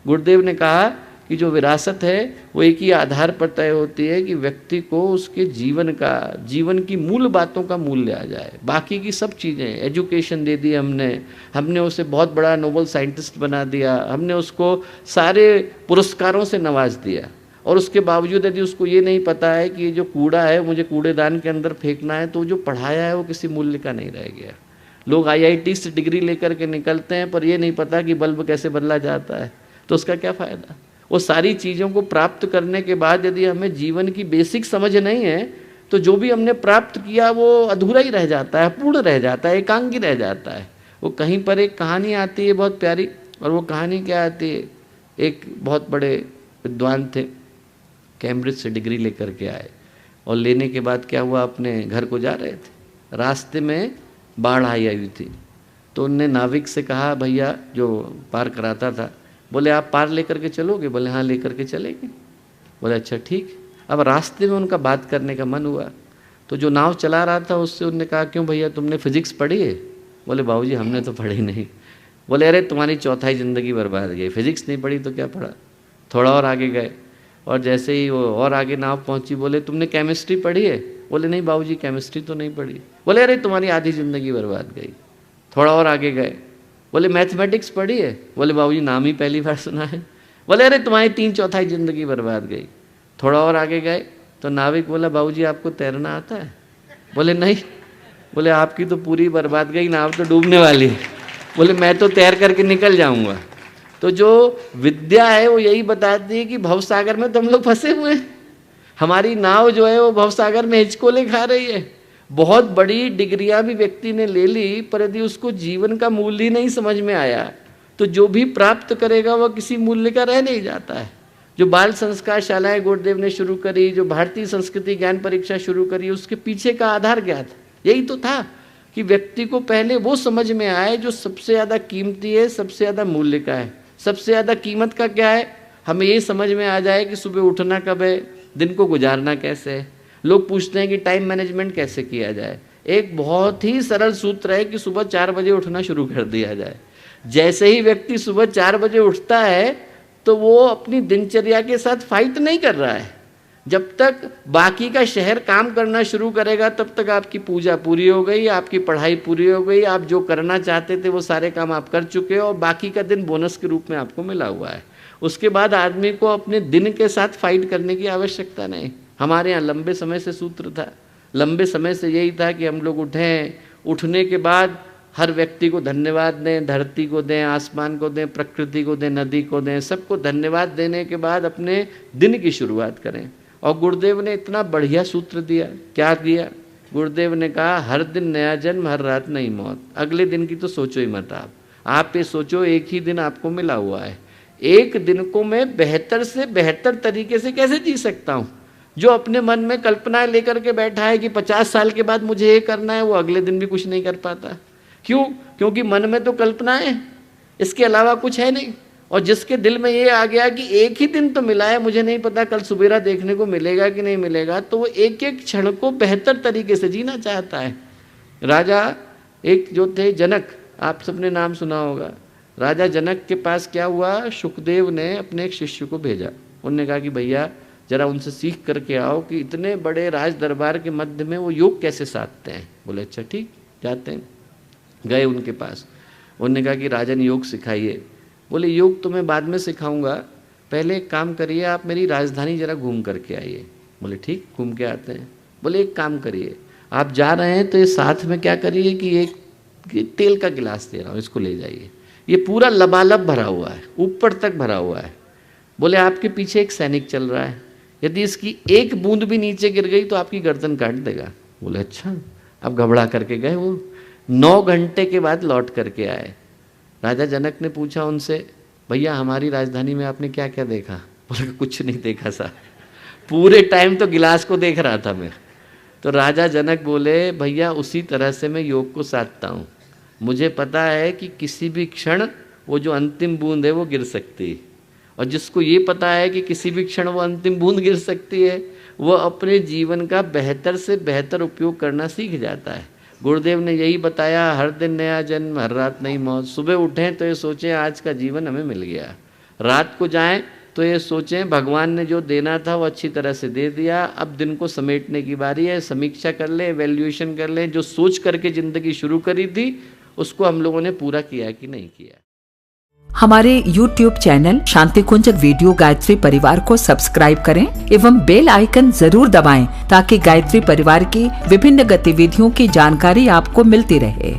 गुरुदेव ने कहा कि जो विरासत है वो एक ही आधार पर तय होती है कि व्यक्ति को उसके जीवन की मूल बातों का मूल्य आ जाए। बाकी की सब चीज़ें, एजुकेशन दे दी हमने उसे बहुत बड़ा नोबल साइंटिस्ट बना दिया, हमने उसको सारे पुरस्कारों से नवाज दिया, और उसके बावजूद यदि उसको ये नहीं पता है कि ये जो कूड़ा है मुझे कूड़ेदान के अंदर फेंकना है, तो जो पढ़ाया है वो किसी मूल्य का नहीं रह गया। लोग IIT से डिग्री लेकर के निकलते हैं पर ये नहीं पता कि बल्ब कैसे बदला जाता है, तो उसका क्या फ़ायदा। वो सारी चीज़ों को प्राप्त करने के बाद यदि हमें जीवन की बेसिक समझ नहीं है तो जो भी हमने प्राप्त किया वो अधूरा ही रह जाता है, पूर्ण रह जाता है, एकांगी रह जाता है। वो कहीं पर एक कहानी आती है बहुत प्यारी, और वो कहानी क्या आती है, एक बहुत बड़े विद्वान थे, कैम्ब्रिज से डिग्री लेकर के आए, और लेने के बाद क्या हुआ, अपने घर को जा रहे थे, रास्ते में बाढ़ आई हुई थी, तो उनने नाविक से कहा, भैया जो पार कराता था, बोले आप पार लेकर के चलोगे? बोले हाँ लेकर के चलेंगे। बोले अच्छा ठीक। अब रास्ते में उनका बात करने का मन हुआ, तो जो नाव चला रहा था उससे उनने कहा, क्यों भैया तुमने फिजिक्स पढ़ी है? बोले बाबूजी हमने तो पढ़ी नहीं। बोले अरे तुम्हारी चौथाई ज़िंदगी बर्बाद गई, फिजिक्स नहीं पढ़ी तो क्या पढ़ा। थोड़ा और आगे गए, और जैसे ही वो और आगे नाव पहुंची, बोले तुमने केमिस्ट्री पढ़ी है? बोले नहीं बाबूजी केमिस्ट्री तो नहीं पढ़ी। बोले अरे तुम्हारी आधी ज़िंदगी बर्बाद गई। थोड़ा और आगे गए, बोले मैथमेटिक्स पढ़ी है? बोले बाबूजी नाम ही पहली बार सुना है। बोले अरे तुम्हारी 3/4 ज़िंदगी बर्बाद गई। थोड़ा और आगे गए तो नाविक बोला, बाबूजी आपको तैरना आता है? बोले नहीं। बोले आपकी तो पूरी बर्बाद गई, नाव तो डूबने वाली है। बोले मैं तो तैर करके निकल जाऊंगा। तो जो विद्या है वो यही बताती है कि भवसागर में तो हम लोग फंसे हुए हैं, हमारी नाव जो है वो भवसागर में हिचकोले खा रही है। बहुत बड़ी डिग्रियां भी व्यक्ति ने ले ली, पर यदि उसको जीवन का मूल्य नहीं समझ में आया तो जो भी प्राप्त करेगा वह किसी मूल्य का रह नहीं जाता है। जो बाल संस्कार शालाएं गुरुदेव ने शुरू करी, जो भारतीय संस्कृति ज्ञान परीक्षा शुरू करी, उसके पीछे का आधार क्या था? यही तो था कि व्यक्ति को पहले वो समझ में आए जो सबसे ज़्यादा कीमती है, सबसे ज़्यादा मूल्य का है। सबसे ज़्यादा कीमत का क्या है, हमें ये समझ में आ जाए कि सुबह उठना कब है, दिन को गुजारना कैसे है। लोग पूछते हैं कि टाइम मैनेजमेंट कैसे किया जाए। एक बहुत ही सरल सूत्र है कि सुबह 4 बजे उठना शुरू कर दिया जाए। जैसे ही व्यक्ति सुबह 4 बजे उठता है तो वो अपनी दिनचर्या के साथ फाइट नहीं कर रहा है। जब तक बाकी का शहर काम करना शुरू करेगा तब तक आपकी पूजा पूरी हो गई, आपकी पढ़ाई पूरी हो गई, आप जो करना चाहते थे वो सारे काम आप कर चुके हो, और बाकी का दिन बोनस के रूप में आपको मिला हुआ है। उसके बाद आदमी को अपने दिन के साथ फाइट करने की आवश्यकता नहीं। हमारे यहाँ लंबे समय से सूत्र था, लंबे समय से यही था कि हम लोग उठें, उठने के बाद हर व्यक्ति को धन्यवाद दें, धरती को दें, आसमान को दें, प्रकृति को दें, नदी को दें, सबको धन्यवाद देने के बाद अपने दिन की शुरुआत करें। और गुरुदेव ने इतना बढ़िया सूत्र दिया। क्या दिया? गुरुदेव ने कहा हर दिन नया जन्म, हर रात नई मौत। अगले दिन की तो सोचो ही मत। आप ये सोचो एक ही दिन आपको मिला हुआ है, एक दिन को मैं बेहतर से बेहतर तरीके से कैसे जी सकता हूँ। जो अपने मन में कल्पनाएं लेकर के बैठा है कि 50 साल के बाद मुझे ये करना है, वो अगले दिन भी कुछ नहीं कर पाता। क्यों? क्योंकि मन में तो कल्पनाएं हैं, इसके अलावा कुछ है नहीं। और जिसके दिल में ये आ गया कि एक ही दिन तो मिला है, मुझे नहीं पता कल सुबेरा देखने को मिलेगा कि नहीं मिलेगा, तो वो एक एक क्षण को बेहतर तरीके से जीना चाहता है। राजा एक जो थे जनक, आप सबने नाम सुना होगा। राजा जनक के पास क्या हुआ, सुखदेव ने अपने एक शिष्य को भेजा। उन्होंने कहा कि भैया जरा उनसे सीख करके आओ कि इतने बड़े राज दरबार के मध्य में वो योग कैसे साधते हैं। बोले अच्छा ठीक, जाते हैं। गए उनके पास, उन्होंने कहा कि राजन योग सिखाइए। बोले योग तो मैं बाद में सिखाऊंगा, पहले एक काम करिए, आप मेरी राजधानी जरा घूम करके आइए। बोले ठीक, घूम के आते हैं। बोले एक काम करिए, आप जा रहे हैं तो ये साथ में क्या करिए कि एक तेल का गिलास दे रहा हूँ, इसको ले जाइए, ये पूरा लबालब भरा हुआ है, ऊपर तक भरा हुआ है। बोले आपके पीछे एक सैनिक चल रहा है, यदि इसकी एक बूंद भी नीचे गिर गई तो आपकी गर्दन काट देगा। बोले अच्छा। अब घबरा करके गए वो। 9 घंटे के बाद लौट करके आए। राजा जनक ने पूछा उनसे, भैया हमारी राजधानी में आपने क्या क्या देखा? बोले कुछ नहीं देखा साहब, पूरे टाइम तो गिलास को देख रहा था मैं। तो राजा जनक बोले, भैया उसी तरह से मैं योग को साधता हूँ। मुझे पता है कि किसी भी क्षण वो जो अंतिम बूंद है वो गिर सकती है, और जिसको ये पता है कि किसी भी क्षण वो अंतिम बूंद गिर सकती है, वो अपने जीवन का बेहतर से बेहतर उपयोग करना सीख जाता है। गुरुदेव ने यही बताया, हर दिन नया जन्म, हर रात नई मौत। सुबह उठें तो ये सोचें आज का जीवन हमें मिल गया, रात को जाएं तो ये सोचें भगवान ने जो देना था वो अच्छी तरह से दे दिया, अब दिन को समेटने की बारी है। समीक्षा कर लें, एवेल्यूएशन कर लें, जो सोच करके ज़िंदगी शुरू करी थी उसको हम लोगों ने पूरा किया कि नहीं किया। हमारे YouTube चैनल शांति कुंज वीडियो गायत्री परिवार को सब्सक्राइब करें एवं बेल आइकन जरूर दबाएं ताकि गायत्री परिवार की विभिन्न गतिविधियों की जानकारी आपको मिलती रहे।